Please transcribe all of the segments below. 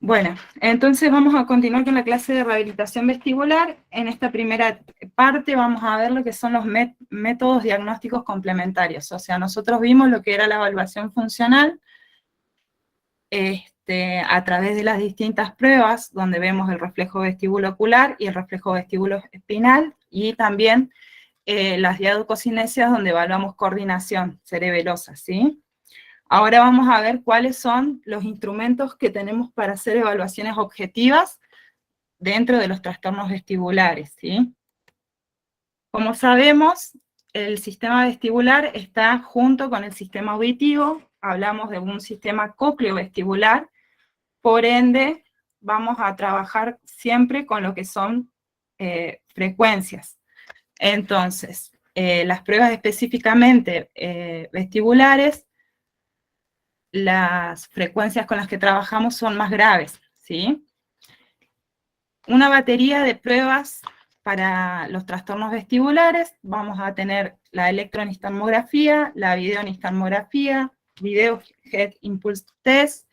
Bueno, entonces vamos a continuar con la clase de rehabilitación vestibular. En esta primera parte vamos a ver lo que son los métodos diagnósticos complementarios. O sea, nosotros vimos lo que era la evaluación funcional a través de las distintas pruebas, donde vemos el reflejo vestibulo-ocular y el reflejo vestibulo-espinal, y también las diadococinesias, donde evaluamos coordinación cerebelosa, ¿sí? Ahora vamos a ver cuáles son los instrumentos que tenemos para hacer evaluaciones objetivas dentro de los trastornos vestibulares, ¿sí? Como sabemos, el sistema vestibular está junto con el sistema auditivo, hablamos de un sistema cócleo-vestibular, por ende, vamos a trabajar siempre con lo que son frecuencias. Entonces, las pruebas específicamente vestibulares, las frecuencias con las que trabajamos son más graves, ¿sí? Una batería de pruebas para los trastornos vestibulares, vamos a tener la electronistalmografía, la videonistalmografía, Video Head Impulse Test,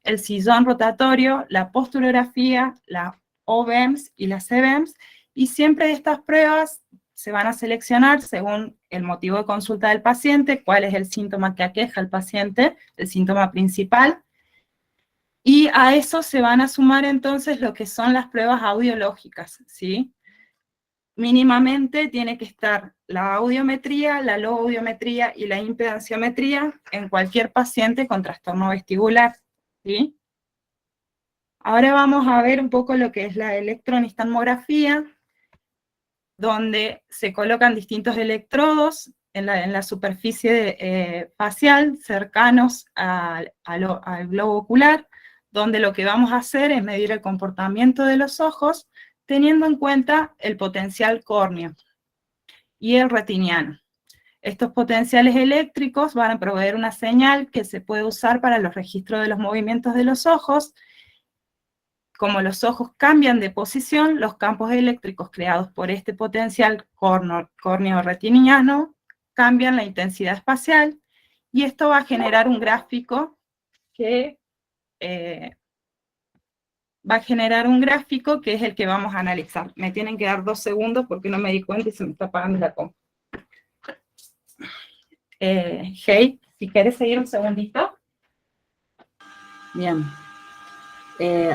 el sillón rotatorio, la posturografía, la OBEMS y las CBEMS, y siempre estas pruebas se van a seleccionar según el motivo de consulta del paciente, cuál es el síntoma que aqueja al paciente, el síntoma principal, y a eso se van a sumar entonces lo que son las pruebas audiológicas, ¿sí? Mínimamente tiene que estar la audiometría, la logoaudiometría y la impedanciometría en cualquier paciente con trastorno vestibular, ¿sí? Ahora vamos a ver un poco lo que es la electronistalmografía, donde se colocan distintos electrodos en la superficie facial, cercanos al globo ocular, donde lo que vamos a hacer es medir el comportamiento de los ojos, teniendo en cuenta el potencial córneo y el retiniano. Estos potenciales eléctricos van a proveer una señal que se puede usar para los registros de los movimientos de los ojos. Como los ojos cambian de posición, los campos eléctricos creados por este potencial córneo-retiniano cambian la intensidad espacial, y esto va a generar un gráfico que es el que vamos a analizar. Me tienen que dar 2 segundos porque no me di cuenta y se me está apagando la compu. Hey, si quieres seguir un segundito. Bien.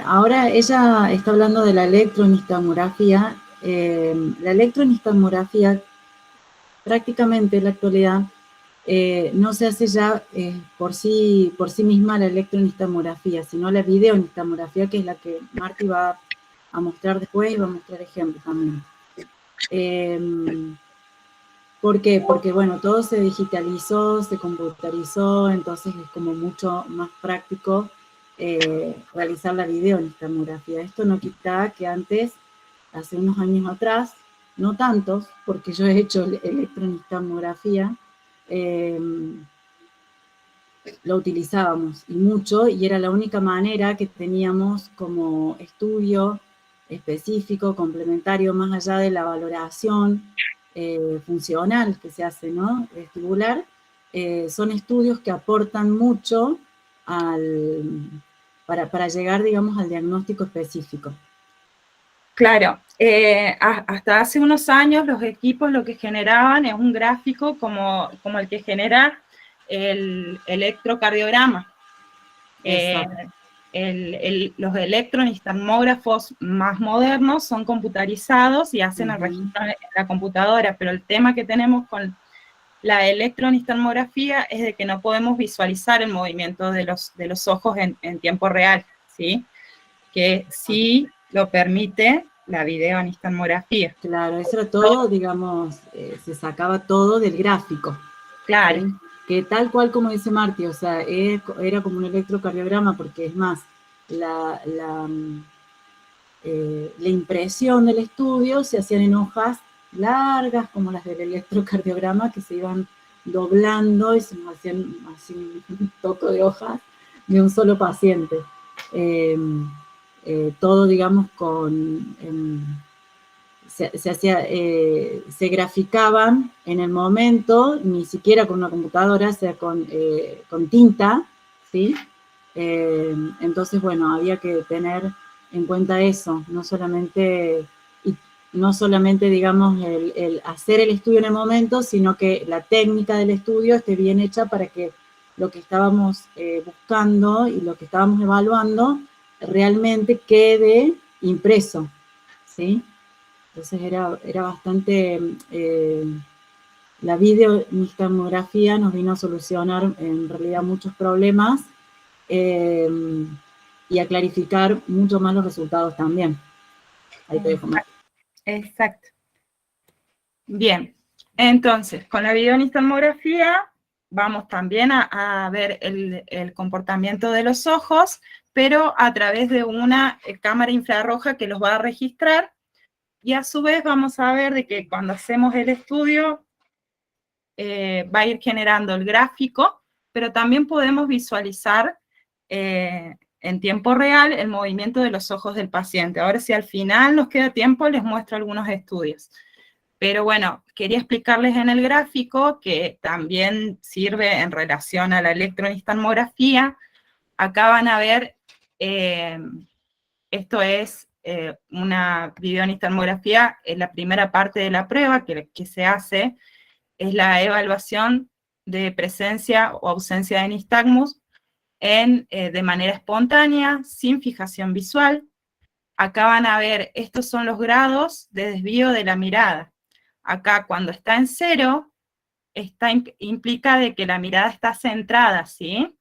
Ahora ella está hablando de la electronistalmografía. La electronistalmografía prácticamente en la actualidad no se hace ya por sí misma la electronistalmografía, sino la videonistalmografía, que es la que Marti va a mostrar después y va a mostrar ejemplos también. ¿Por qué? Porque, bueno, todo se digitalizó, se computarizó, entonces es como mucho más práctico realizar la videonistalmografía. Esto no quita que antes, hace unos años atrás, no tantos, porque yo he hecho electronistalmografía, lo utilizábamos y mucho, y era la única manera que teníamos como estudio específico, complementario, más allá de la valoración funcional que se hace, ¿no? Vestibular, son estudios que aportan mucho para llegar, digamos, al diagnóstico específico. Claro, hasta hace unos años los equipos lo que generaban es un gráfico como el que genera el electrocardiograma. Los electronistalmógrafos más modernos son computarizados y hacen el registro en la computadora, pero el tema que tenemos con la electronistalmografía es de que no podemos visualizar el movimiento de los ojos en tiempo real, ¿sí? Que sí lo permite la videonistalmografía. Claro, eso era todo, digamos, se sacaba todo del gráfico. Claro. ¿Sí? Que tal cual como dice Marti, o sea, era como un electrocardiograma, porque es más, la impresión del estudio se hacían en hojas largas, como las del electrocardiograma, que se iban doblando y se nos hacían así un toco de hojas de un solo paciente. Todo, digamos, se graficaban en el momento, ni siquiera con una computadora, o sea, con tinta, ¿sí? Entonces, bueno, había que tener en cuenta eso, no solamente, digamos, el hacer el estudio en el momento, sino que la técnica del estudio esté bien hecha para que lo que estábamos buscando y lo que estábamos evaluando realmente quede impreso, ¿sí? Entonces era bastante, la videonistagmografía nos vino a solucionar en realidad muchos problemas y a clarificar mucho más los resultados también. Ahí te dejo más. Exacto. Bien, entonces, con la videonistagmografía vamos también a ver el comportamiento de los ojos, pero a través de una cámara infrarroja que los va a registrar, y a su vez vamos a ver de que cuando hacemos el estudio va a ir generando el gráfico, pero también podemos visualizar en tiempo real el movimiento de los ojos del paciente. Ahora, si al final nos queda tiempo, les muestro algunos estudios. Pero bueno, quería explicarles en el gráfico que también sirve en relación a la electronistagmografía. Acá van a ver, esto es una videonistagmografía, es la primera parte de la prueba que se hace, es la evaluación de presencia o ausencia de nistagmus de manera espontánea, sin fijación visual. Acá van a ver, estos son los grados de desvío de la mirada. Acá cuando está en 0, implica de que la mirada está centrada, ¿sí?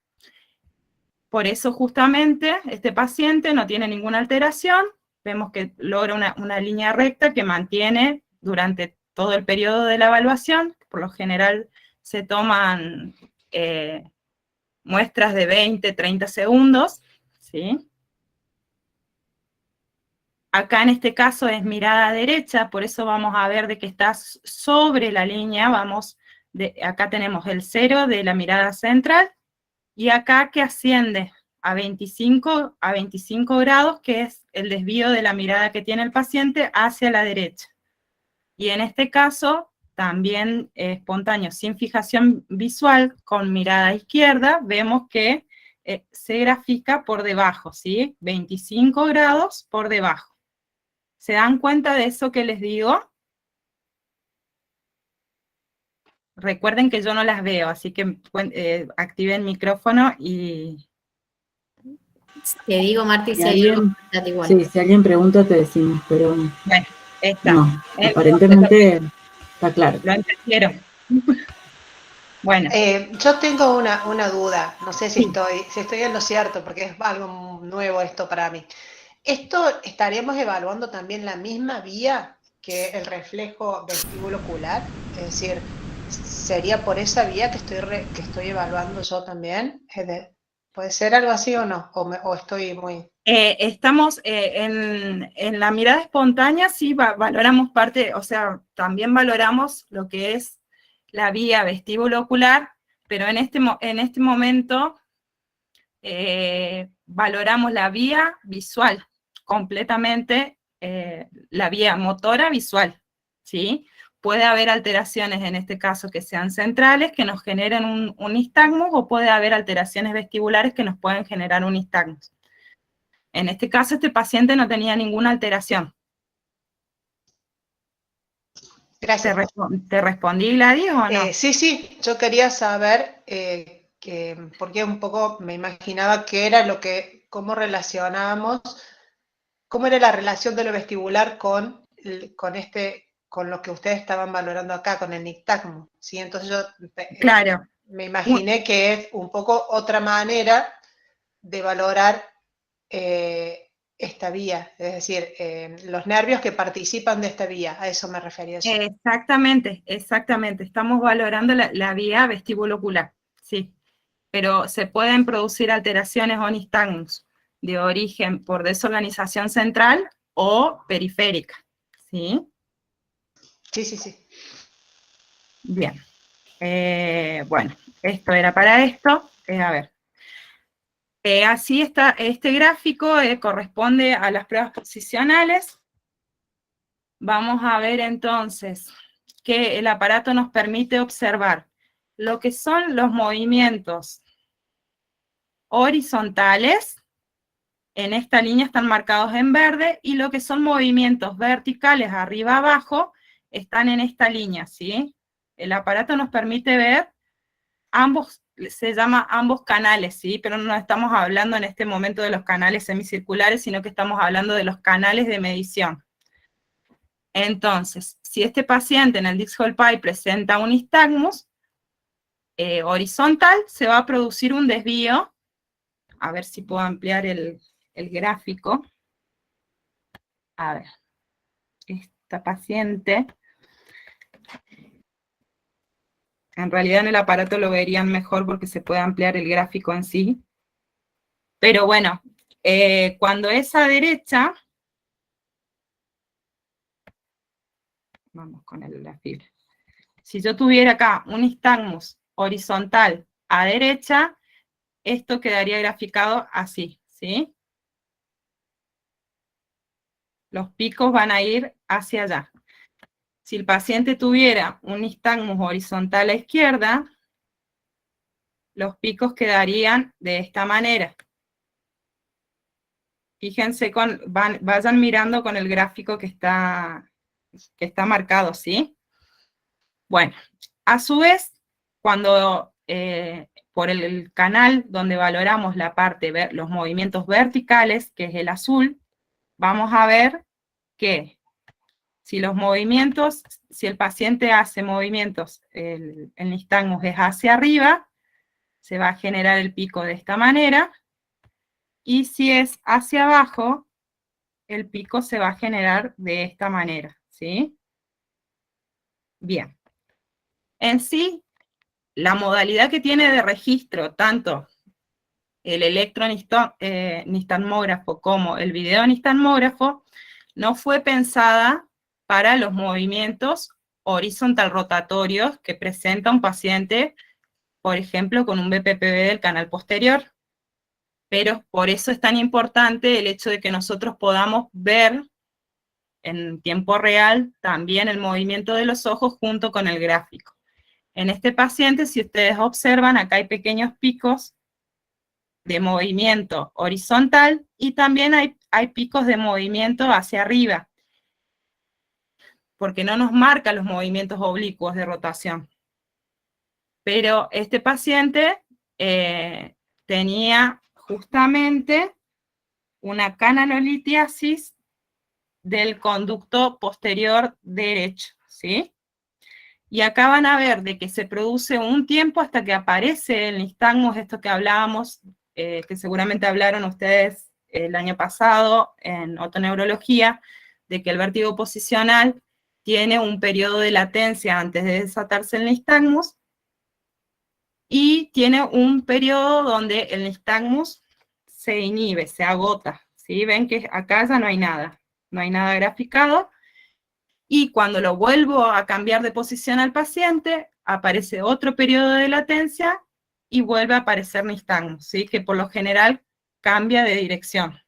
Por eso justamente este paciente no tiene ninguna alteración, vemos que logra una línea recta que mantiene durante todo el periodo de la evaluación. Por lo general se toman muestras de 20, 30 segundos, ¿sí? Acá en este caso es mirada derecha, por eso vamos a ver de que está sobre la línea, acá tenemos el 0 de la mirada central, y acá que asciende a 25 grados, que es el desvío de la mirada que tiene el paciente hacia la derecha. Y en este caso, también espontáneo, sin fijación visual, con mirada izquierda, vemos que se grafica por debajo, ¿sí? 25 grados por debajo. ¿Se dan cuenta de eso que les digo? Recuerden que yo no las veo, así que activen el micrófono y... Te digo, Marti, si alguien, igual. sí, si alguien pregunta te decimos, pero bueno, está. No, aparentemente está claro. Lo entendieron. Bueno. Yo tengo una duda, no sé si estoy en lo cierto, porque es algo nuevo esto para mí. ¿Esto estaríamos evaluando también la misma vía que el reflejo vestíbulo ocular? Es decir, ¿sería por esa vía que estoy evaluando yo también? ¿Puede ser algo así o no? ¿O estoy muy...? Estamos en la mirada espontánea, sí, valoramos parte, o sea, también valoramos lo que es la vía vestíbulo ocular, pero en este momento valoramos la vía visual, completamente la vía motora visual, ¿sí? Puede haber alteraciones en este caso que sean centrales, que nos generen un nistagmus, o puede haber alteraciones vestibulares que nos pueden generar un nistagmus. En este caso, este paciente no tenía ninguna alteración. Gracias. ¿Te respondí, Gladys, o no? Sí, yo quería saber, porque un poco me imaginaba qué era cómo relacionábamos, cómo era la relación de lo vestibular con lo que ustedes estaban valorando acá, con el nistagmus, ¿sí? Entonces yo Claro. me imaginé que es un poco otra manera de valorar esta vía, es decir, los nervios que participan de esta vía, a eso me refería yo. Exactamente. Estamos valorando la vía vestibulocular, sí. Pero se pueden producir alteraciones o nistagmus de origen por desorganización central o periférica, ¿sí? Sí. Bien. Bueno, esto era para esto. A ver. Así está, este gráfico corresponde a las pruebas posicionales. Vamos a ver entonces que el aparato nos permite observar lo que son los movimientos horizontales, en esta línea están marcados en verde, y lo que son movimientos verticales arriba abajo están en esta línea, ¿sí? El aparato nos permite ver ambos, se llama ambos canales, ¿sí? Pero no estamos hablando en este momento de los canales semicirculares, sino que estamos hablando de los canales de medición. Entonces, si este paciente en el Dix-Hole Pie presenta un nistagmus horizontal, se va a producir un desvío. A ver si puedo ampliar el gráfico. A ver, esta paciente, en realidad en el aparato lo verían mejor porque se puede ampliar el gráfico en sí. Pero bueno, cuando es a derecha, vamos con la fibra. Si yo tuviera acá un nistagmus horizontal a derecha, esto quedaría graficado así, ¿sí? Los picos van a ir hacia allá. Si el paciente tuviera un nistagmus horizontal a izquierda, los picos quedarían de esta manera. Fíjense, vayan mirando con el gráfico que está marcado, ¿sí? Bueno, a su vez, cuando por el canal donde valoramos la parte, los movimientos verticales, que es el azul, vamos a ver que si los movimientos, si el paciente hace movimientos, el nistagmus es hacia arriba, se va a generar el pico de esta manera, y si es hacia abajo, el pico se va a generar de esta manera, ¿sí? Bien. En sí, la modalidad que tiene de registro, tanto el electronistagmógrafo como el videonistagmógrafo, no fue pensada para los movimientos horizontal rotatorios que presenta un paciente, por ejemplo, con un BPPV del canal posterior. Pero por eso es tan importante el hecho de que nosotros podamos ver en tiempo real también el movimiento de los ojos junto con el gráfico. En este paciente, si ustedes observan, acá hay pequeños picos de movimiento horizontal y también hay picos de movimiento hacia arriba, porque no nos marca los movimientos oblicuos de rotación. Pero este paciente tenía justamente una canalolitiasis del conducto posterior derecho, ¿sí? Y acá van a ver de que se produce un tiempo hasta que aparece el nistagmus, esto que hablábamos, que seguramente hablaron ustedes el año pasado en otoneurología, de que el vértigo posicional tiene un periodo de latencia antes de desatarse el nistagmus, y tiene un periodo donde el nistagmus se inhibe, se agota, ¿sí? Ven que acá ya no hay nada graficado, y cuando lo vuelvo a cambiar de posición al paciente, aparece otro periodo de latencia, y vuelve a aparecer nistagmus, ¿sí? Que por lo general cambia de dirección.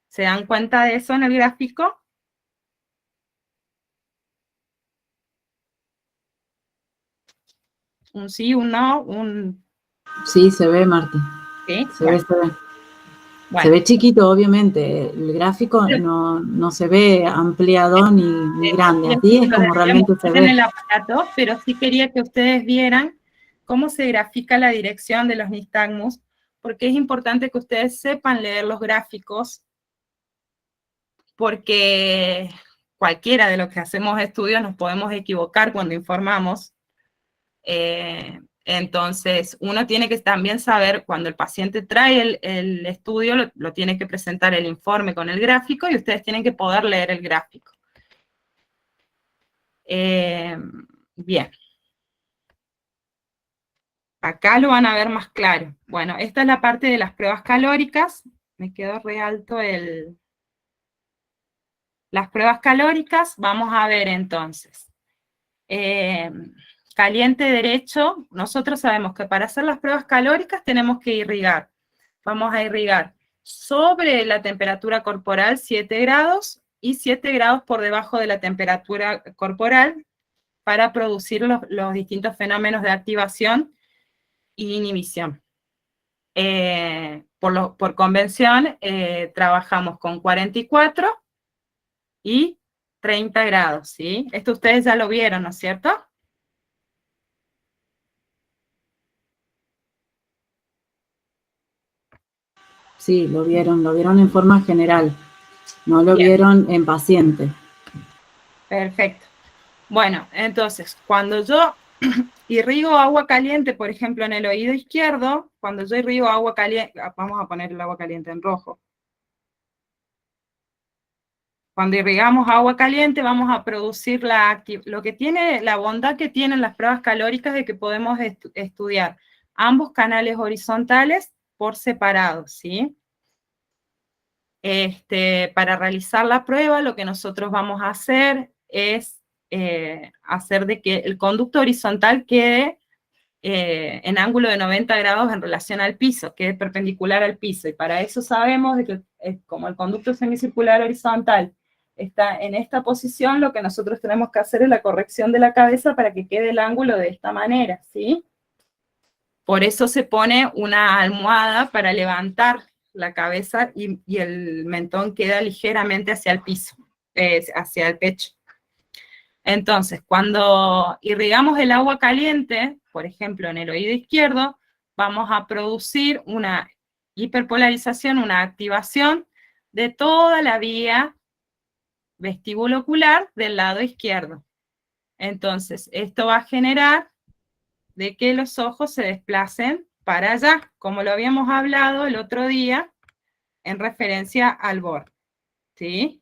¿Se dan cuenta de eso en el gráfico? Un sí, un no, un... Sí, se ve, Marta. ¿Sí? Se ve. Bueno. Se ve chiquito, obviamente. El gráfico no se ve ampliado ni grande. Así es como realmente se ve. En el aparato, pero sí quería que ustedes vieran cómo se grafica la dirección de los nistagmus, porque es importante que ustedes sepan leer los gráficos, porque cualquiera de los que hacemos estudios nos podemos equivocar cuando informamos. Entonces, uno tiene que también saber, cuando el paciente trae el estudio, lo tiene que presentar el informe con el gráfico, y ustedes tienen que poder leer el gráfico. Bien. Acá lo van a ver más claro. Bueno, esta es la parte de las pruebas calóricas. Me quedó re alto las pruebas calóricas. Vamos a ver entonces. Caliente derecho. Nosotros sabemos que para hacer las pruebas calóricas tenemos que irrigar. Vamos a irrigar sobre la temperatura corporal 7 grados y 7 grados por debajo de la temperatura corporal para producir los distintos fenómenos de activación y inhibición. por convención, trabajamos con 44 y 30 grados, ¿sí? Esto ustedes ya lo vieron, ¿no es cierto? Sí, lo vieron en forma general, no lo Bien. vieron en paciente. Perfecto. Bueno, entonces, cuando yo irrigo agua caliente, por ejemplo, en el oído izquierdo, cuando yo irrigo agua caliente, vamos a poner el agua caliente en rojo. Cuando irrigamos agua caliente, vamos a producir lo que tiene, la bondad que tienen las pruebas calóricas de que podemos estudiar ambos canales horizontales por separado, ¿sí? Para realizar la prueba, lo que nosotros vamos a hacer es hacer de que el conducto horizontal quede en ángulo de 90 grados en relación al piso, quede perpendicular al piso, y para eso sabemos de que como el conducto semicircular horizontal está en esta posición, lo que nosotros tenemos que hacer es la corrección de la cabeza para que quede el ángulo de esta manera, ¿sí? Por eso se pone una almohada para levantar la cabeza y el mentón queda ligeramente hacia el piso, hacia el pecho. Entonces, cuando irrigamos el agua caliente, por ejemplo, en el oído izquierdo, vamos a producir una hiperpolarización, una activación de toda la vía vestibulocular del lado izquierdo. Entonces, esto va a generar de que los ojos se desplacen para allá, como lo habíamos hablado el otro día en referencia al borde, ¿sí?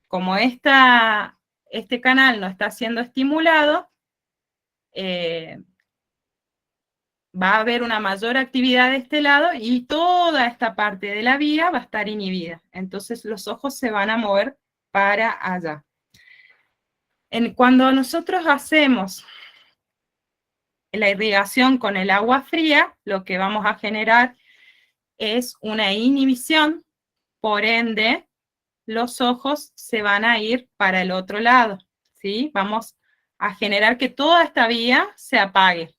Como este canal no está siendo estimulado, va a haber una mayor actividad de este lado y toda esta parte de la vía va a estar inhibida. Entonces los ojos se van a mover para allá. Cuando nosotros hacemos la irrigación con el agua fría, lo que vamos a generar es una inhibición, por ende, los ojos se van a ir para el otro lado, ¿sí? Vamos a generar que toda esta vía se apague.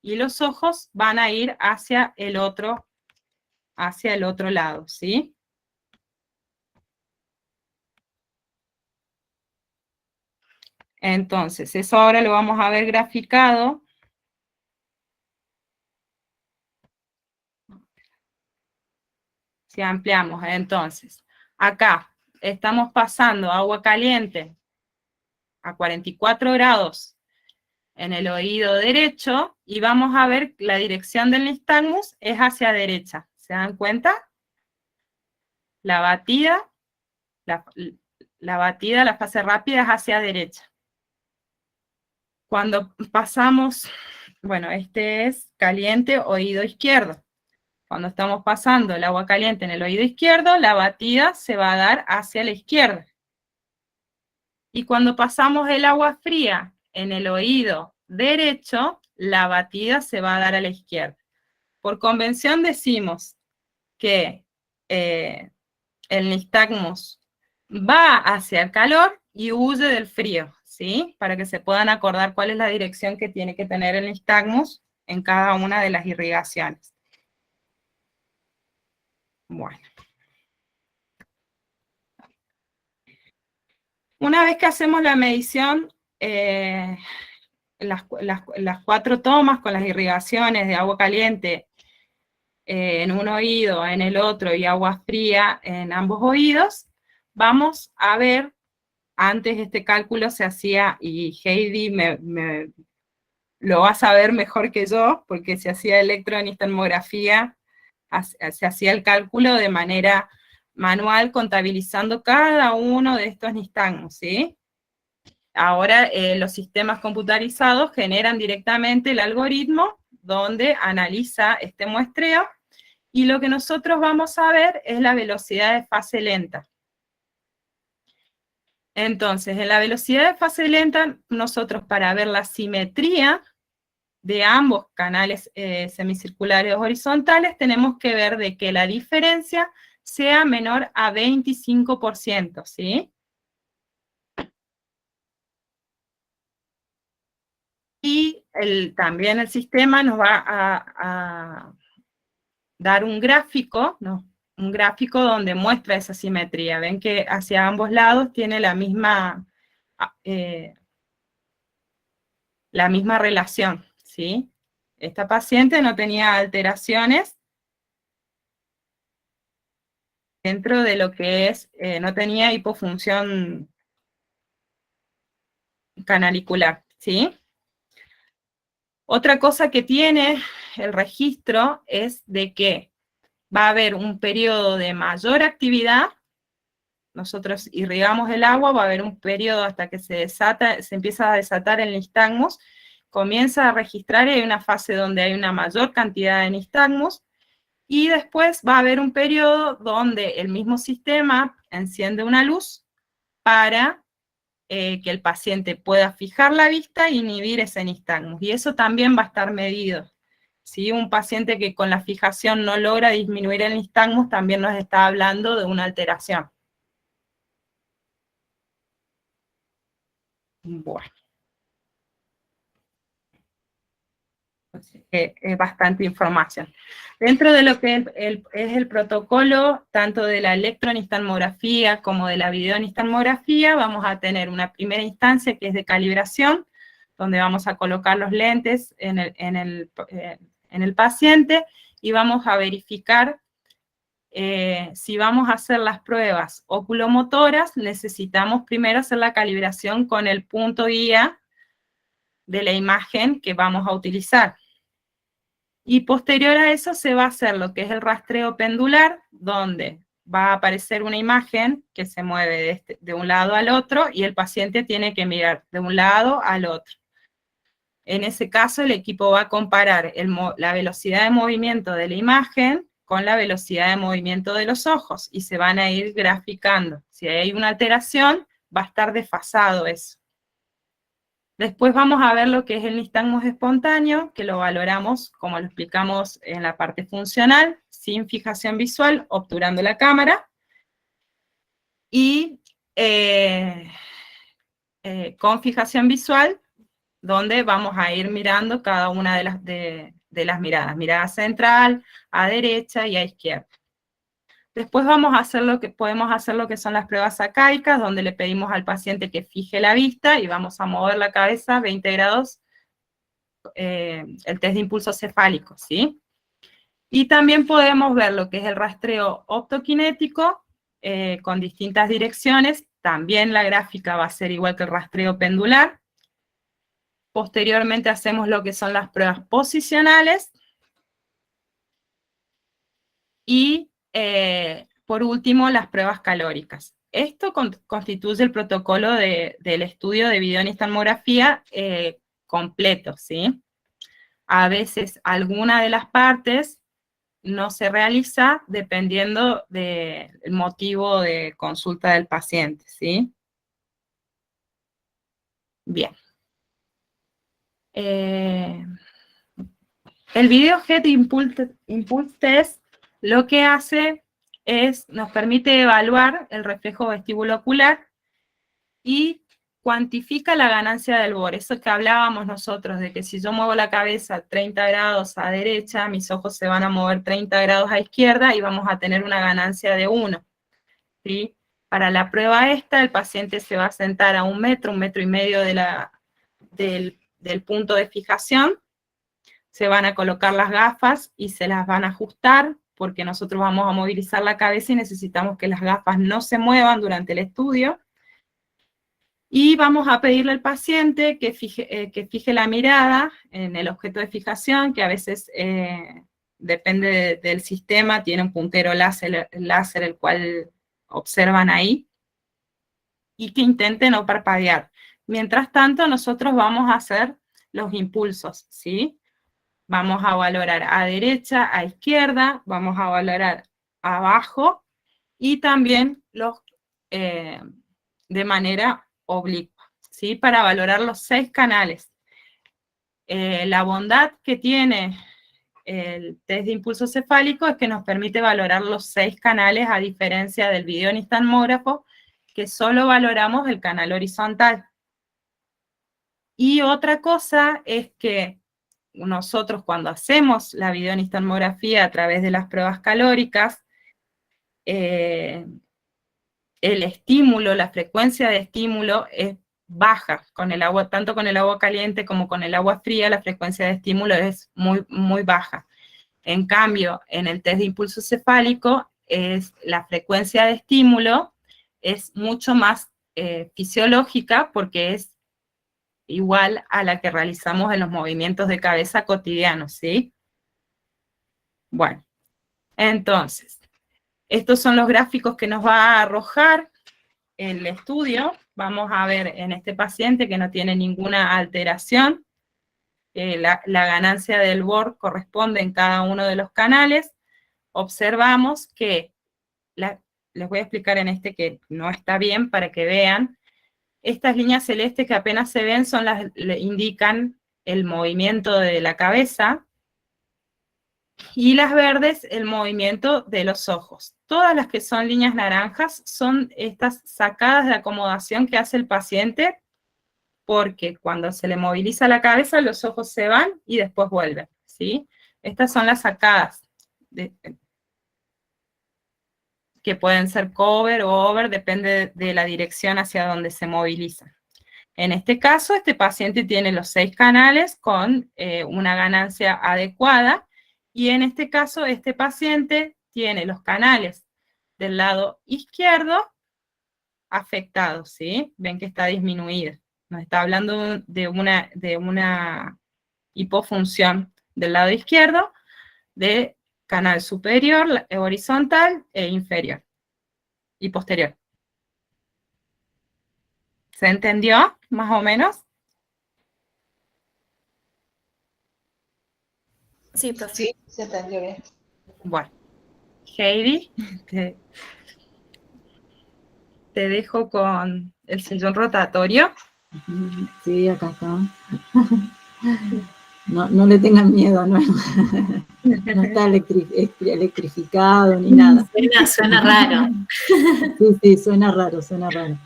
Y los ojos van a ir hacia el otro lado, ¿sí? Entonces, eso ahora lo vamos a ver graficado. Si ampliamos, entonces, acá estamos pasando agua caliente a 44 grados en el oído derecho y vamos a ver la dirección del nistagmus es hacia derecha. ¿Se dan cuenta? La batida, la fase rápida es hacia derecha. Cuando pasamos, bueno, este es caliente oído izquierdo. Cuando estamos pasando el agua caliente en el oído izquierdo, la batida se va a dar hacia la izquierda. Y cuando pasamos el agua fría en el oído derecho, la batida se va a dar a la izquierda. Por convención decimos que el nistagmus va hacia el calor y huye del frío, ¿sí? Para que se puedan acordar cuál es la dirección que tiene que tener el nistagmus en cada una de las irrigaciones. Bueno. Una vez que hacemos la medición, las 4 tomas con las irrigaciones de agua caliente en un oído, en el otro, y agua fría en ambos oídos, vamos a ver, antes este cálculo se hacía, y Heidi lo va a saber mejor que yo, porque se hacía electronistalmografía, se hacía el cálculo de manera manual, contabilizando cada uno de estos nistagmus, ¿sí? Ahora los sistemas computarizados generan directamente el algoritmo donde analiza este muestreo, y lo que nosotros vamos a ver es la velocidad de fase lenta. Entonces, en la velocidad de fase lenta, nosotros para ver la simetría de ambos canales semicirculares horizontales, tenemos que ver de que la diferencia sea menor a 25%, ¿sí? Y también el sistema nos va dar un gráfico, ¿no? Un gráfico donde muestra esa simetría. Ven que hacia ambos lados tiene la misma relación, ¿sí? Esta paciente no tenía alteraciones dentro de lo que es, no tenía hipofunción canalicular, ¿sí? Otra cosa que tiene el registro es de que va a haber un periodo de mayor actividad. Nosotros irrigamos el agua, va a haber un periodo hasta que se empieza a desatar el nistagmus, comienza a registrar y hay una fase donde hay una mayor cantidad de nistagmus, y después va a haber un periodo donde el mismo sistema enciende una luz para que el paciente pueda fijar la vista e inhibir ese nistagmus, y eso también va a estar medido. Si un paciente que con la fijación no logra disminuir el nistagmus, también nos está hablando de una alteración. Bueno. Es bastante información. Dentro de lo que es el protocolo, tanto de la electronistagmografía como de la videonistagmografía, vamos a tener una primera instancia que es de calibración, donde vamos a colocar los lentes en el paciente y vamos a verificar si vamos a hacer las pruebas oculomotoras. Necesitamos primero hacer la calibración con el punto guía de la imagen que vamos a utilizar. Y posterior a eso se va a hacer lo que es el rastreo pendular, donde va a aparecer una imagen que se mueve de un lado al otro y el paciente tiene que mirar de un lado al otro. En ese caso, el equipo va a comparar la velocidad de movimiento de la imagen con la velocidad de movimiento de los ojos y se van a ir graficando. Si hay una alteración, va a estar desfasado eso. Después vamos a ver lo que es el nistagmus espontáneo, que lo valoramos, como lo explicamos en la parte funcional, sin fijación visual, obturando la cámara, y con fijación visual, donde vamos a ir mirando cada una de las miradas, mirada central, a derecha y a izquierda. Después podemos hacer lo que son las pruebas acaicas, donde le pedimos al paciente que fije la vista y vamos a mover la cabeza 20 grados, el test de impulso cefálico, ¿sí? Y también podemos ver lo que es el rastreo optoquinético con distintas direcciones. También la gráfica va a ser igual que el rastreo pendular. Posteriormente hacemos lo que son las pruebas posicionales. Y por último, las pruebas calóricas. Esto constituye el protocolo del estudio de videonistagmografía completo, ¿sí? A veces alguna de las partes no se realiza dependiendo del motivo de consulta del paciente, ¿sí? Bien. El Video Head Impulse Test lo que hace nos permite evaluar el reflejo vestíbulo ocular y cuantifica la ganancia del borde. Eso que hablábamos nosotros, de que si yo muevo la cabeza 30 grados a derecha, mis ojos se van a mover 30 grados a izquierda y vamos a tener una ganancia de 1. ¿Sí? Para la prueba esta, el paciente se va a sentar a 1 metro, 1,5 metros del punto de fijación. Se van a colocar las gafas y se las van a ajustar, porque nosotros vamos a movilizar la cabeza y necesitamos que las gafas no se muevan durante el estudio. Y vamos a pedirle al paciente que fije la mirada en el objeto de fijación, que a veces depende del sistema, tiene un puntero láser el cual observan ahí, y que intente no parpadear. Mientras tanto, nosotros vamos a hacer los impulsos, ¿sí? Vamos a valorar a derecha, a izquierda, vamos a valorar abajo, y también de manera oblicua, ¿sí? Para valorar los 6 canales. La bondad que tiene el test de impulso cefálico es que nos permite valorar los 6 canales, a diferencia del videonistagmógrafo, que solo valoramos el canal horizontal. Y otra cosa es que nosotros cuando hacemos la videonistalmografía a través de las pruebas calóricas, el estímulo, la frecuencia de estímulo es baja con el agua, tanto con el agua caliente como con el agua fría, la frecuencia de estímulo es muy, muy baja. En cambio, en el test de impulso cefálico, la frecuencia de estímulo es mucho más fisiológica porque es igual a la que realizamos en los movimientos de cabeza cotidianos, ¿sí? Bueno, entonces, estos son los gráficos que nos va a arrojar el estudio. Vamos a ver en este paciente que no tiene ninguna alteración, la ganancia del BOR corresponde en cada uno de los canales. Observamos que, les voy a explicar en este que no está bien para que vean, estas líneas celestes que apenas se ven indican el movimiento de la cabeza, y las verdes el movimiento de los ojos. Todas las que son líneas naranjas son estas sacadas de acomodación que hace el paciente, porque cuando se le moviliza la cabeza, los ojos se van y después vuelven, ¿sí? Estas son las sacadas, que pueden ser cover o over, depende de la dirección hacia donde se moviliza. En este caso, este paciente tiene los 6 canales con una ganancia adecuada, y en este caso, este paciente tiene los canales del lado izquierdo afectados, ¿sí? Ven que está disminuido. Nos está hablando de una hipofunción del lado izquierdo, de canal superior, horizontal e inferior, y posterior. ¿Se entendió, más o menos? Sí, profe. Sí, se entendió bien. Bueno, Heidi, te dejo con el sillón rotatorio. Sí, acá está. No le tengan miedo, no está electrificado ni nada. Suena raro. Sí, suena raro, suena raro.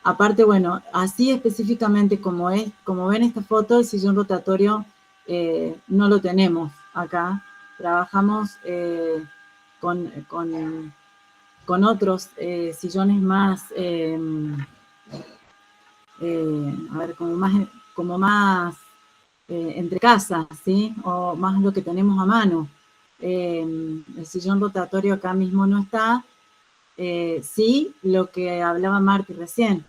Aparte, bueno, así específicamente como ven esta foto, el sillón rotatorio no lo tenemos acá. Trabajamos con otros sillones más, a ver, como más entre casas, ¿sí? O más lo que tenemos a mano. El sillón rotatorio acá mismo no está. Sí, lo que hablaba Marti recién,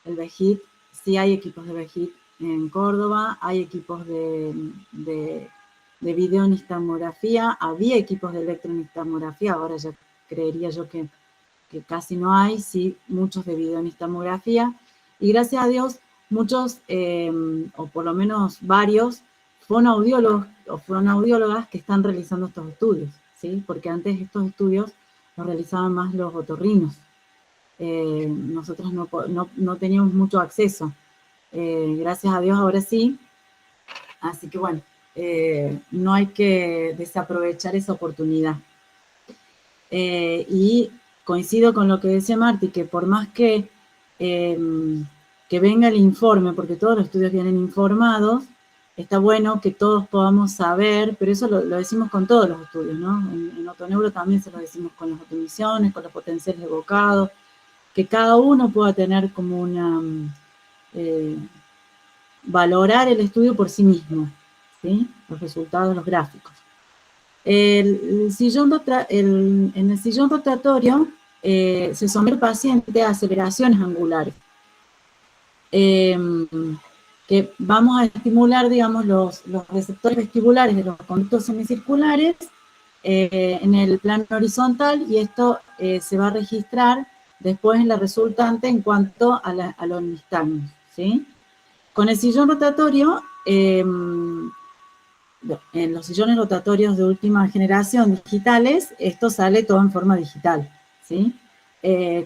el VEGIT, sí hay equipos de VEGIT en Córdoba, hay equipos de videonistalmografía, había equipos de electronistalmografía, ahora ya creería yo que casi no hay, sí, muchos de videonistalmografía, y gracias a Dios, muchos, o por lo menos varios, fonoaudiólogos o fonoaudiólogas que están realizando estos estudios, ¿sí? Porque antes estos estudios los realizaban más los otorrinos. Nosotros no teníamos mucho acceso. Gracias a Dios ahora sí. Así que bueno, no hay que desaprovechar esa oportunidad. Y coincido con lo que decía Marti, que por más que venga el informe, porque todos los estudios vienen informados, está bueno que todos podamos saber, pero eso lo decimos con todos los estudios, ¿no? En Otoneuro también se lo decimos con las autoemisiones, con los potenciales evocados, que cada uno pueda tener como una... valorar el estudio por sí mismo, ¿sí? Los resultados, los gráficos. En el sillón rotatorio se somete al paciente a aceleraciones angulares. Que vamos a estimular, digamos, los receptores vestibulares de los conductos semicirculares en el plano horizontal, y esto se va a registrar después en la resultante en cuanto a los nistagmos, ¿sí? Con el sillón rotatorio, en los sillones rotatorios de última generación digitales, esto sale todo en forma digital, ¿sí?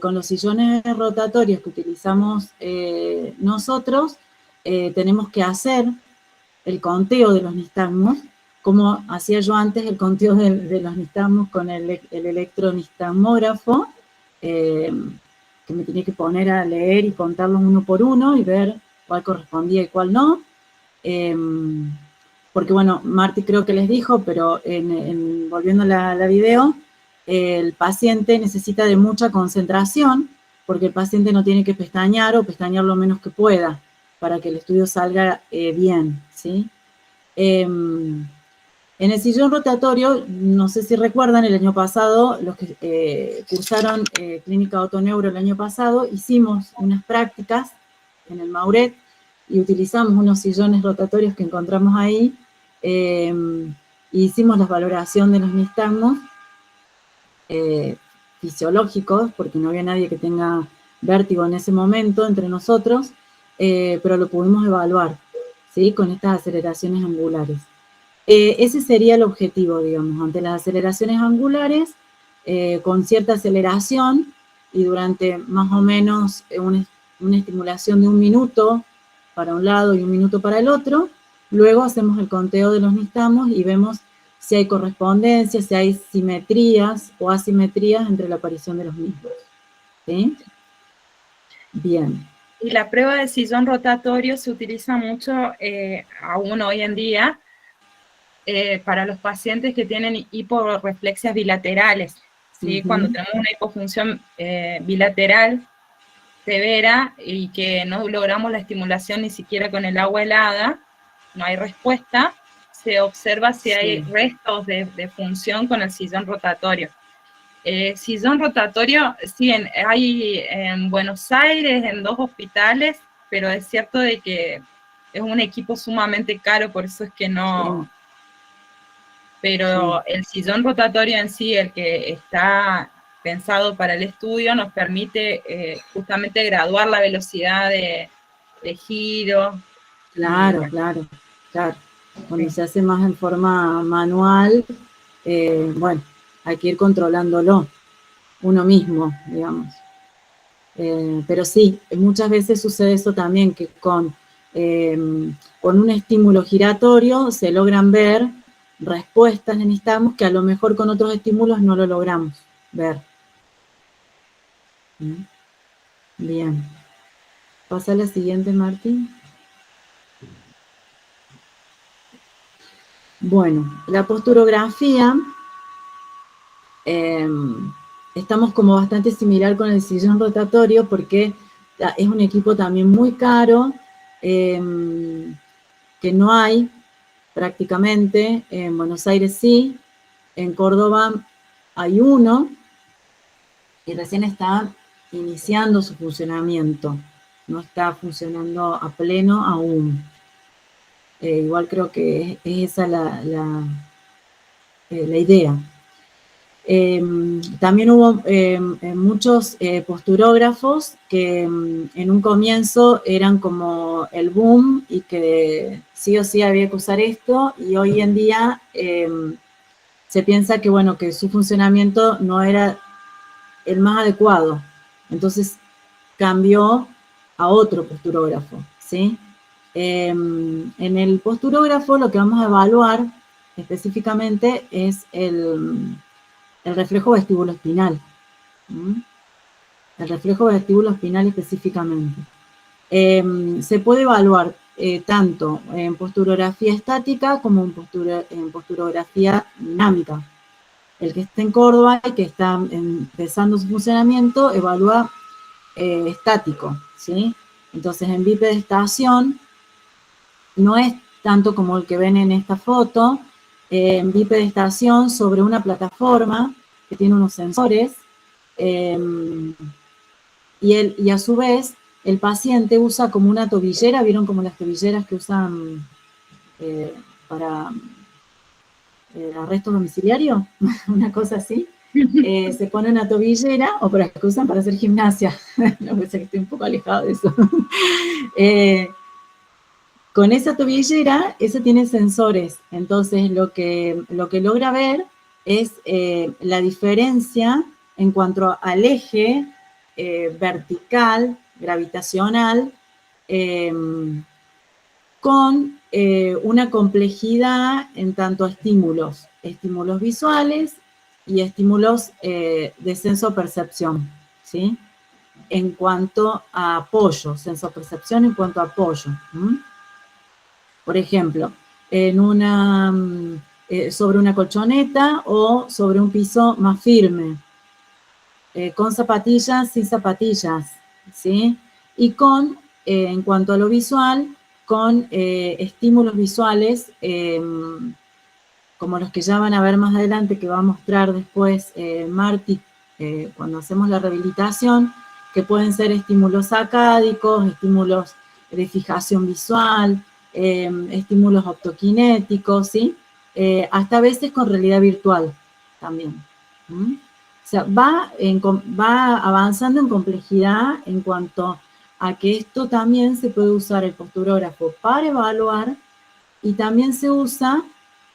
Con los sillones rotatorios que utilizamos nosotros, tenemos que hacer el conteo de los nistagmos, como hacía yo antes el conteo de los nistagmos con el electronistalmógrafo, que me tenía que poner a leer y contarlos uno por uno y ver cuál correspondía y cuál no. porque bueno, Marti creo que les dijo, pero volviendo a la video, el paciente necesita de mucha concentración, porque el paciente no tiene que pestañear o pestañear lo menos que pueda, para que el estudio salga bien, ¿sí? En el sillón rotatorio, no sé si recuerdan, el año pasado, los que cursaron clínica otoneuro el año pasado, hicimos unas prácticas en el Mauret y utilizamos unos sillones rotatorios que encontramos ahí, y hicimos la valoración de los nistagmos fisiológicos, porque no había nadie que tenga vértigo en ese momento entre nosotros, pero lo pudimos evaluar, ¿sí? Con estas aceleraciones angulares. Ese sería el objetivo, digamos, ante las aceleraciones angulares, con cierta aceleración y durante más o menos una estimulación de 1 minuto para un lado y 1 minuto para el otro. Luego hacemos el conteo de los nistagmos y vemos si hay correspondencia, si hay simetrías o asimetrías entre la aparición de los mismos. ¿Sí? Bien. Y la prueba de sillón rotatorio se utiliza mucho aún hoy en día para los pacientes que tienen hiporreflexias bilaterales, ¿sí? Cuando tenemos una hipofunción bilateral severa y que no logramos la estimulación ni siquiera con el agua helada, no hay respuesta, se observa si hay restos de función con el sillón rotatorio. Sillón rotatorio, sí, hay en Buenos Aires, en 2 hospitales, pero es cierto de que es un equipo sumamente caro, por eso es que no... Pero el sillón rotatorio en sí, el que está pensado para el estudio, nos permite justamente graduar la velocidad de giro. Claro. Cuando se hace más en forma manual, bueno, hay que ir controlándolo uno mismo, digamos. Pero sí, muchas veces sucede eso también, que con un estímulo giratorio se logran ver respuestas en nistagmos que a lo mejor con otros estímulos no lo logramos ver. Bien. Pasa a la siguiente, Martín. Bueno, la posturografía, estamos como bastante similar con el sillón rotatorio porque es un equipo también muy caro, que no hay prácticamente, en Buenos Aires sí, en Córdoba hay uno, y recién está iniciando su funcionamiento, no está funcionando a pleno aún. Igual creo que es esa la idea. También hubo muchos posturógrafos que en un comienzo eran como el boom y que sí o sí había que usar esto, y hoy en día se piensa que, bueno, que su funcionamiento no era el más adecuado, entonces cambió a otro posturógrafo, ¿sí? En el posturógrafo lo que vamos a evaluar específicamente es el reflejo vestibuloespinal. El reflejo vestibuloespinal específicamente. Se puede evaluar tanto en posturografía estática como en posturografía dinámica. El que esté en Córdoba y que está empezando su funcionamiento evalúa estático, ¿sí? Entonces en bipedestación no es tanto como el que ven en esta foto, en bipedestación sobre una plataforma que tiene unos sensores, y a su vez el paciente usa como una tobillera, ¿vieron como las tobilleras que usan para arresto domiciliario? Una cosa así. Se pone una tobillera, o para las que usan para hacer gimnasia. No, pensé que estoy un poco alejado de eso. Con esa tobillera, esa tiene sensores, entonces lo que logra ver es la diferencia en cuanto al eje vertical, gravitacional, con una complejidad en tanto a estímulos visuales y estímulos de sensopercepción, ¿sí? En cuanto a apoyo, sensopercepción en cuanto a apoyo. Por ejemplo, en sobre una colchoneta o sobre un piso más firme, con zapatillas, sin zapatillas, ¿sí? Y en cuanto a lo visual, con estímulos visuales, como los que ya van a ver más adelante, que va a mostrar después Marti, cuando hacemos la rehabilitación, que pueden ser estímulos sacádicos, estímulos de fijación visual, estímulos optoquinéticos, ¿sí? Hasta a veces con realidad virtual también. ¿Mm? O sea, va avanzando en complejidad en cuanto a que esto también se puede usar el posturógrafo para evaluar y también se usa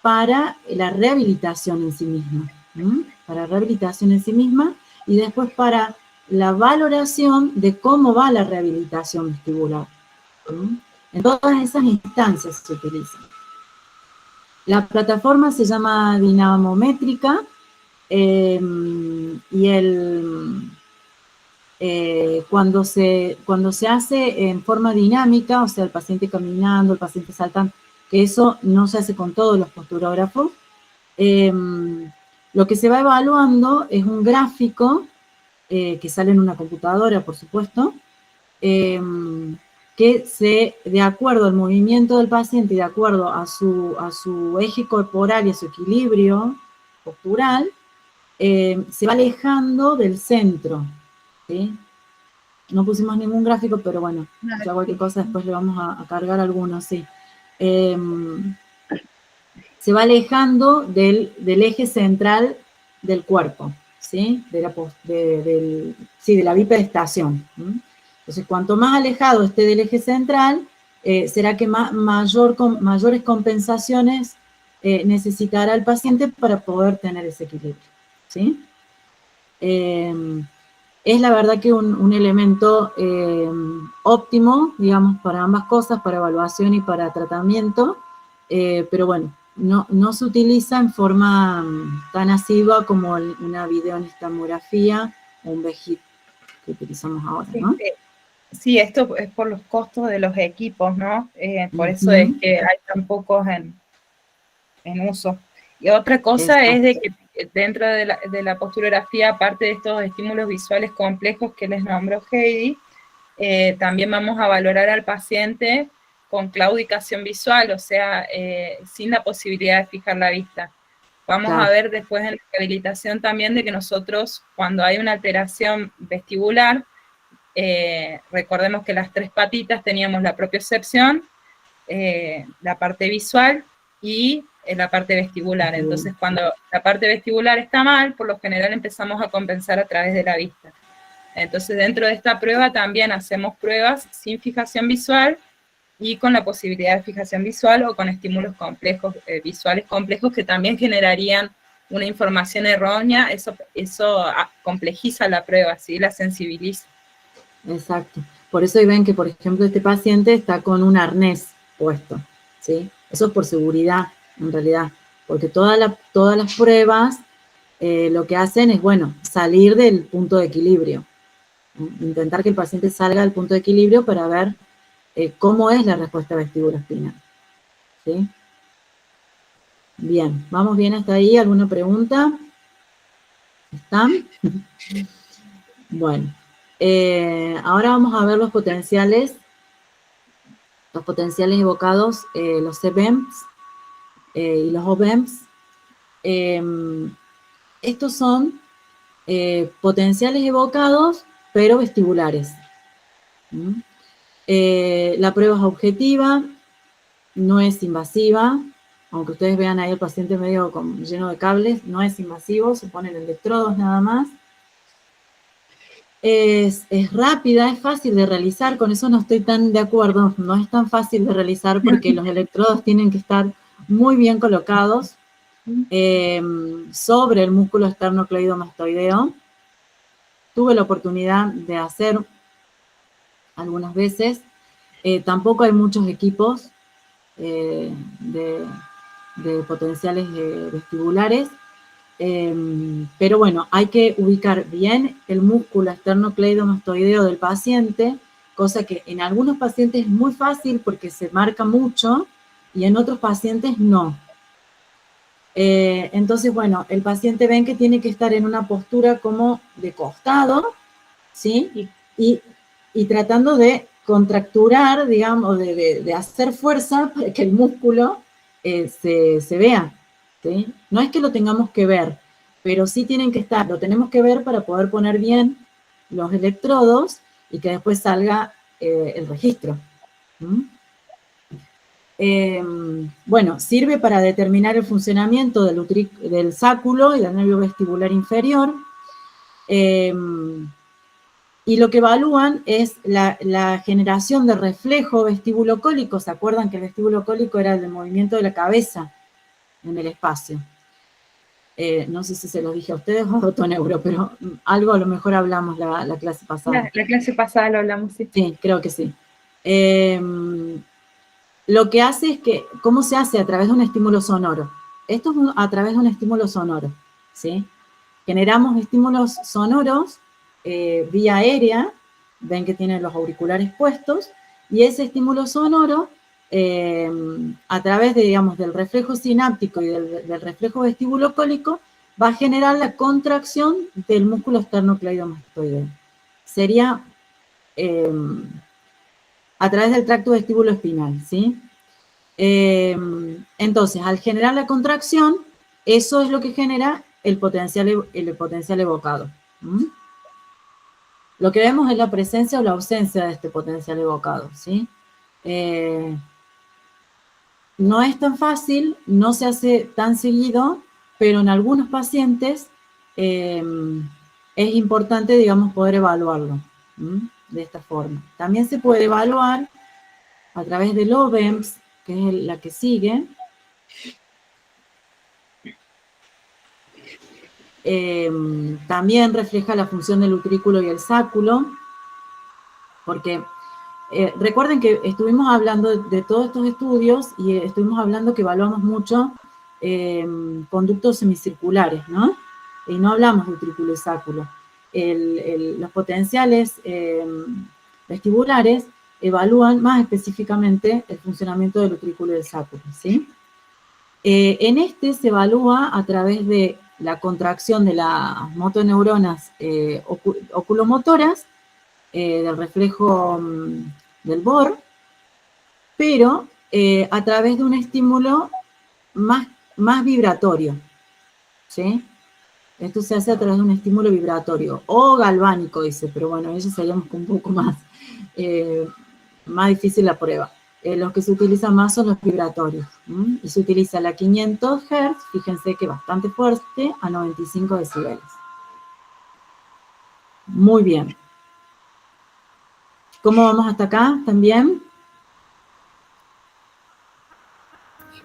para la rehabilitación en sí misma. ¿Mm? Para rehabilitación en sí misma y después para la valoración de cómo va la rehabilitación vestibular. ¿Mm? En todas esas instancias se utiliza. La plataforma se llama dinamométrica y cuando se hace en forma dinámica, o sea, el paciente caminando, el paciente saltando, que eso no se hace con todos los posturógrafos, lo que se va evaluando es un gráfico que sale en una computadora, por supuesto, que de acuerdo al movimiento del paciente y de acuerdo a su eje corporal y a su equilibrio postural, se va alejando del centro, ¿sí? No pusimos ningún gráfico, pero bueno, ya cualquier cosa después le vamos a cargar algunos, sí. Se va alejando del eje central del cuerpo, ¿sí? De la bipedestación. Entonces, cuanto más alejado esté del eje central, será que mayores compensaciones necesitará el paciente para poder tener ese equilibrio, ¿sí? Es la verdad que un elemento óptimo, digamos, para ambas cosas, para evaluación y para tratamiento, pero bueno, no se utiliza en forma tan asidua como una videonistamografía o un VEGIT que utilizamos ahora, ¿no? Sí, esto es por los costos de los equipos, ¿no? Por eso es que hay tan pocos en uso. Y otra cosa es de que dentro de la posturografía, aparte de estos estímulos visuales complejos que les nombró Heidi, también vamos a valorar al paciente con claudicación visual, o sea, sin la posibilidad de fijar la vista. Vamos a ver después en la rehabilitación también de que nosotros, cuando hay una alteración vestibular, recordemos que las 3 patitas teníamos la propiocepción, la parte visual y la parte vestibular. Entonces, cuando la parte vestibular está mal, por lo general empezamos a compensar a través de la vista. Entonces, dentro de esta prueba también hacemos pruebas sin fijación visual y con la posibilidad de fijación visual o con estímulos complejos, visuales complejos que también generarían una información errónea. Eso complejiza la prueba, ¿sí? La sensibiliza. Exacto. Por eso ahí ven que, por ejemplo, este paciente está con un arnés puesto, ¿sí? Eso es por seguridad, en realidad, porque todas las pruebas lo que hacen es, bueno, salir del punto de equilibrio. Intentar que el paciente salga del punto de equilibrio para ver cómo es la respuesta vestibuloespinal, ¿sí? Bien, ¿vamos bien hasta ahí? ¿Alguna pregunta? ¿Están? Bueno, ahora vamos a ver los potenciales evocados, los CBEMS y los OBEMS. Estos son potenciales evocados, pero vestibulares. La prueba es objetiva, no es invasiva, aunque ustedes vean ahí el paciente medio lleno de cables, no es invasivo, se ponen electrodos nada más. Es rápida, es fácil de realizar, con eso no estoy tan de acuerdo, no es tan fácil de realizar porque los electrodos tienen que estar muy bien colocados sobre el músculo esternocleidomastoideo. Tuve la oportunidad de hacer algunas veces, tampoco hay muchos equipos de potenciales vestibulares, pero bueno, hay que ubicar bien el músculo esternocleidomastoideo del paciente, cosa que en algunos pacientes es muy fácil porque se marca mucho, y en otros pacientes no. Entonces, bueno, el paciente ven que tiene que estar en una postura como de costado, ¿sí? Y tratando de contracturar, digamos, de hacer fuerza para que el músculo se vea, ¿sí? No es que lo tengamos que ver, pero sí tienen que estar, lo tenemos que ver para poder poner bien los electrodos y que después salga el registro. ¿Mm? Bueno, sirve para determinar el funcionamiento del sáculo y del nervio vestibular inferior. Y lo que evalúan es la generación de reflejo vestíbulo-cólico. ¿Se acuerdan que el vestíbulo-cólico era el movimiento de la cabeza en el espacio? No sé si se los dije a ustedes o a Otoneuro, pero algo a lo mejor hablamos la clase pasada. La clase pasada lo hablamos, sí. Sí, creo que sí. Lo que hace es que, ¿cómo se hace? A través de un estímulo sonoro. Esto es a través de un estímulo sonoro, ¿sí? Generamos estímulos sonoros vía aérea, ven que tienen los auriculares puestos, y ese estímulo sonoro, a través de, digamos, del reflejo sináptico y del reflejo vestíbulo-cólico, va a generar la contracción del músculo esternocleidomastoideo. Sería a través del tracto vestíbulo espinal, ¿sí? Entonces, al generar la contracción, eso es lo que genera el potencial evocado. ¿Mm? Lo que vemos es la presencia o la ausencia de este potencial evocado, ¿sí? No es tan fácil, no se hace tan seguido, pero en algunos pacientes es importante, digamos, poder evaluarlo de esta forma. También se puede evaluar a través del OBEMS, que es la que sigue. También refleja la función del utrículo y el sáculo, porque recuerden que estuvimos hablando de todos estos estudios y estuvimos hablando que evaluamos mucho conductos semicirculares, ¿no? Y no hablamos de utrículo y sáculo. Los potenciales vestibulares evalúan más específicamente el funcionamiento del utrículo y del sáculo, ¿sí? En este se evalúa a través de la contracción de las motoneuronas oculomotoras, del reflejo del BOR, pero a través de un estímulo más vibratorio, ¿sí? Esto se hace a través de un estímulo vibratorio, o galvánico, dice, pero bueno, eso seríamos un poco más difícil la prueba. Los que se utilizan más son los vibratorios, y se utiliza la 500 Hz, fíjense que bastante fuerte, a 95 decibeles. Muy bien. ¿Cómo vamos hasta acá también?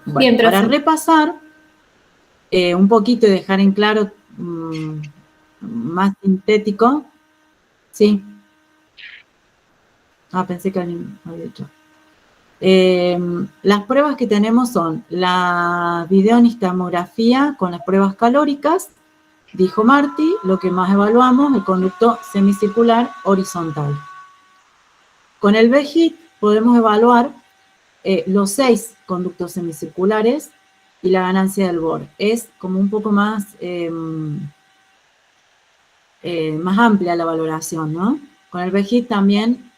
Bueno, bien, para profe. repasar un poquito y dejar en claro más sintético, ¿sí? Pensé que alguien había hecho. Las pruebas que tenemos son la videonistamografía con las pruebas calóricas, dijo Marty, lo que más evaluamos, el conducto semicircular horizontal. Con el BHIT podemos evaluar los 6 conductos semicirculares y la ganancia del BOR. Es como un poco más amplia la valoración, ¿no? Con el BHIT también,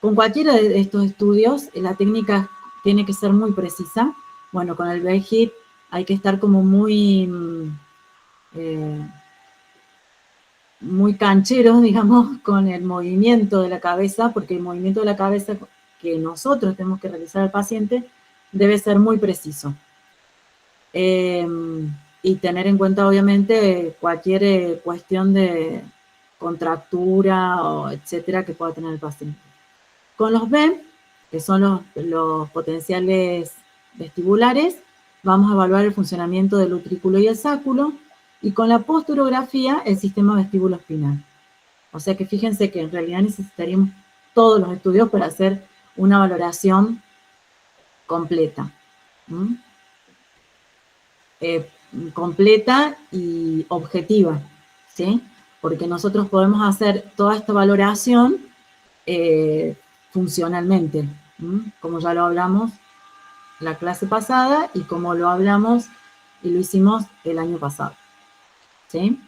con cualquiera de estos estudios, la técnica tiene que ser muy precisa. Bueno, con el BHIT hay que estar como muy cancheros, digamos, con el movimiento de la cabeza, porque el movimiento de la cabeza que nosotros tenemos que realizar al paciente debe ser muy preciso. Y tener en cuenta, obviamente, cualquier cuestión de contractura o etcétera que pueda tener el paciente. Con los BEM, que son los potenciales vestibulares, vamos a evaluar el funcionamiento del utrículo y el sáculo, y con la posturografía, el sistema vestíbulo-espinal. O sea que fíjense que en realidad necesitaríamos todos los estudios para hacer una valoración completa. Completa y objetiva, ¿sí? Porque nosotros podemos hacer toda esta valoración funcionalmente, como ya lo hablamos la clase pasada y como lo hablamos y lo hicimos el año pasado. ¿Sí?